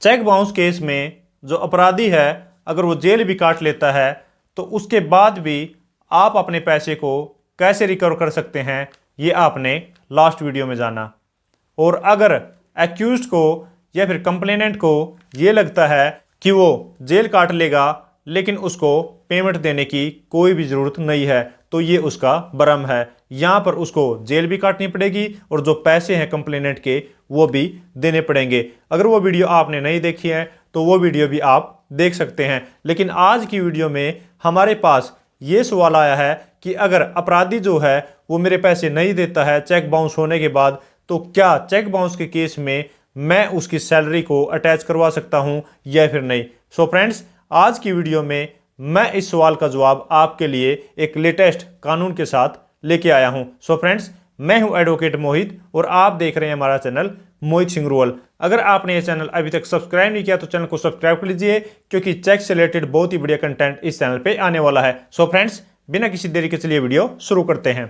Cheque bounce case में जो अपराधी है अगर वो जेल भी काट लेता है तो उसके बाद भी आप अपने पैसे को कैसे रिकवर कर सकते हैं, ये आपने लास्ट वीडियो में जाना। और अगर एक्यूज्ड को या फिर कंप्लेनेंट को ये लगता है कि वो जेल काट लेगा लेकिन उसको पेमेंट देने की कोई भी ज़रूरत नहीं है, तो ये उसका भ्रम है। यहाँ पर उसको जेल भी काटनी पड़ेगी और जो पैसे हैं कंप्लेनेंट के वो भी देने पड़ेंगे। अगर वो वीडियो आपने नहीं देखी है तो वो वीडियो भी आप देख सकते हैं। लेकिन आज की वीडियो में हमारे पास ये सवाल आया है कि अगर अपराधी जो है वो मेरे पैसे नहीं देता है चेक बाउंस होने के बाद, तो क्या चेक बाउंस के केस में मैं उसकी सैलरी को अटैच करवा सकता हूं या फिर नहीं। सो फ्रेंड्स, आज की वीडियो में मैं इस सवाल का जवाब आपके लिए एक लेटेस्ट कानून के साथ लेके आया हूं। सो फ्रेंड्स, मैं हूं एडवोकेट मोहित और आप देख रहे हैं हमारा चैनल मोहित सिंह रूरल। अगर आपने ये चैनल अभी तक सब्सक्राइब नहीं किया तो चैनल को सब्सक्राइब कर लीजिए, क्योंकि चेक से रिलेटेड बहुत ही बढ़िया कंटेंट इस चैनल पे आने वाला है। सो फ्रेंड्स, बिना किसी देरी के चलिए वीडियो शुरू करते हैं।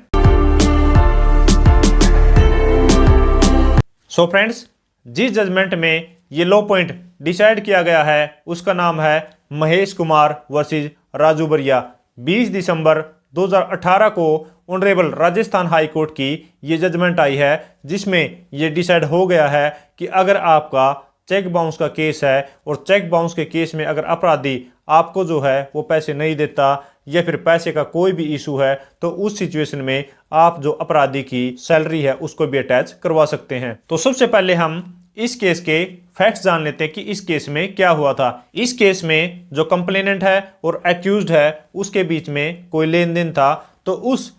सो फ्रेंड्स, जिस जजमेंट में ये लॉ पॉइंट डिसाइड किया गया है उसका नाम है महेश कुमार वर्सेस राजू बरिया। 20 दिसंबर 2018 को ऑनरेबल राजस्थान हाई कोर्ट की ये जजमेंट आई है, जिसमें ये डिसाइड हो गया है कि अगर आपका चेक बाउंस का केस है और चेक बाउंस के केस में अगर अपराधी आपको जो है वो पैसे नहीं देता या फिर पैसे का कोई भी इशू है, तो उस सिचुएशन में आप जो अपराधी की सैलरी है उसको भी अटैच करवा सकते हैं। तो सबसे पहले हम इस केस के फैक्ट्स जान लेते हैं कि इस केस में क्या हुआ था। इस केस में जो कंप्लेनेंट है और एक्यूज्ड है उसके बीच में कोई लेन देन था, तो उस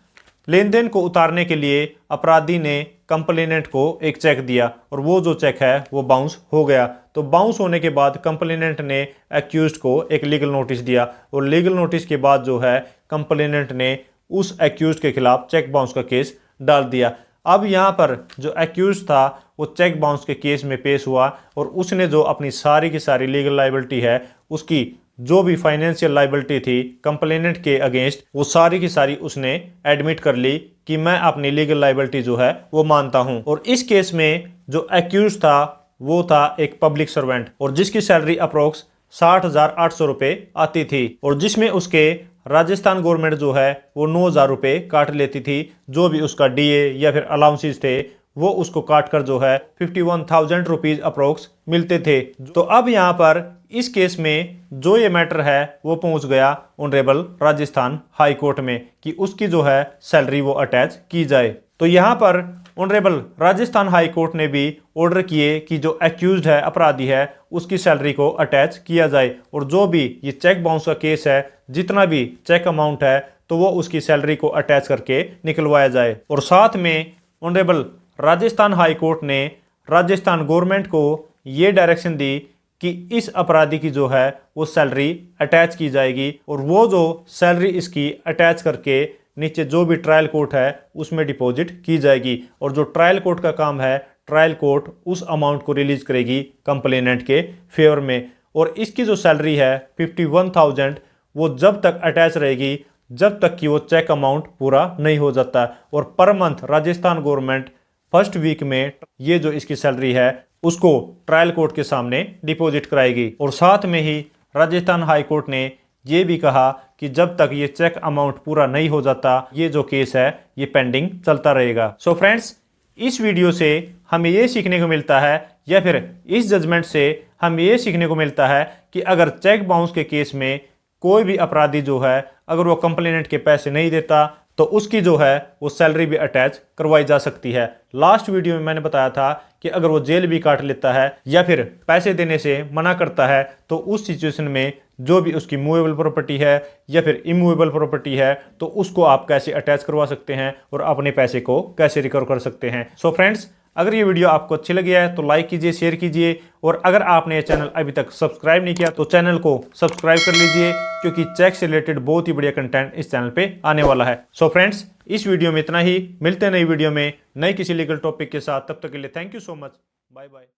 लेन देन को उतारने के लिए अपराधी ने कंप्लेनेंट को एक चेक दिया और वो जो चेक है वो बाउंस हो गया। तो बाउंस होने के बाद कंप्लेनेंट ने एक्यूज्ड को एक लीगल नोटिस दिया और लीगल नोटिस के बाद जो है कंप्लेनेंट ने उस एक्यूज्ड के खिलाफ चेक बाउंस का केस डाल दिया। अब यहाँ पर जो एक्यूज था वो चेक बाउंस के केस में पेश हुआ और उसने जो अपनी सारी की सारी लीगल लाइबिलिटी है, उसकी जो भी फाइनेंशियल लाइबिलिटी थी कंप्लेनेंट के अगेंस्ट, वो सारी की सारी उसने एडमिट कर ली कि मैं अपनी लीगल लाइबिलिटी जो है वो मानता हूँ। और इस केस में जो एक्यूज था वो था एक पब्लिक सर्वेंट और जिसकी सैलरी अप्रोक्स 60,800 रुपये आती थी और जिसमें उसके राजस्थान गवर्नमेंट जो है वो 9,000 रुपये काट लेती थी। जो भी उसका डीए या फिर अलाउंसेस थे वो उसको काट कर जो है 51,000 रुपीज अप्रोक्स मिलते थे। तो अब यहाँ पर इस केस में जो ये मैटर है वो पहुंच गया ऑनरेबल राजस्थान हाई कोर्ट में कि उसकी जो है सैलरी वो अटैच की जाए। तो यहाँ पर ऑनरेबल राजस्थान हाई कोर्ट ने भी ऑर्डर किए कि जो एक्यूज्ड है अपराधी है उसकी सैलरी को अटैच किया जाए और जो भी ये चेक बाउंस का केस है जितना भी चेक अमाउंट है तो वो उसकी सैलरी को अटैच करके निकलवाया जाए। और साथ में ऑनरेबल राजस्थान हाई कोर्ट ने राजस्थान गवर्नमेंट को ये डायरेक्शन दी कि इस अपराधी की जो है वो सैलरी अटैच की जाएगी और वो जो सैलरी इसकी अटैच करके नीचे जो भी ट्रायल कोर्ट है उसमें डिपॉजिट की जाएगी और जो ट्रायल कोर्ट का काम है ट्रायल कोर्ट उस अमाउंट को रिलीज करेगी कंप्लेनेंट के फेवर में। और इसकी जो सैलरी है 51,000 वो जब तक अटैच रहेगी जब तक कि वो चेक अमाउंट पूरा नहीं हो जाता और पर month Rajasthan government first week में ये जो इसकी सैलरी है उसको ट्रायल कोर्ट के सामने डिपॉजिट कराएगी। और साथ में ही राजस्थान हाई कोर्ट ने ये भी कहा कि जब तक ये चेक अमाउंट पूरा नहीं हो जाता ये जो केस है ये पेंडिंग चलता रहेगा। सो फ्रेंड्स, इस वीडियो से हमें ये सीखने को मिलता है या फिर इस जजमेंट से हमें ये सीखने को मिलता है कि अगर चेक बाउंस के केस में कोई भी अपराधी जो है अगर वो कंप्लेनेंट के पैसे नहीं देता तो उसकी जो है वो सैलरी भी अटैच करवाई जा सकती है। लास्ट वीडियो में मैंने बताया था कि अगर वो जेल भी काट लेता है या फिर पैसे देने से मना करता है तो उस सिचुएशन में जो भी उसकी मूवेबल प्रॉपर्टी है या फिर इमूवेबल प्रॉपर्टी है तो उसको आप कैसे अटैच करवा सकते हैं और अपने पैसे को कैसे रिकवर कर सकते हैं। सो फ्रेंड्स, अगर ये वीडियो आपको अच्छी लगी है तो लाइक कीजिए, शेयर कीजिए और अगर आपने ये चैनल अभी तक सब्सक्राइब नहीं किया तो चैनल को सब्सक्राइब कर लीजिए, क्योंकि चेक से रिलेटेड बहुत ही बढ़िया कंटेंट इस चैनल पे आने वाला है। सो फ्रेंड्स, इस वीडियो में इतना ही। मिलते हैं नई वीडियो में नई किसी लीगल टॉपिक के साथ। तब तक के लिए thank you so much. Bye bye.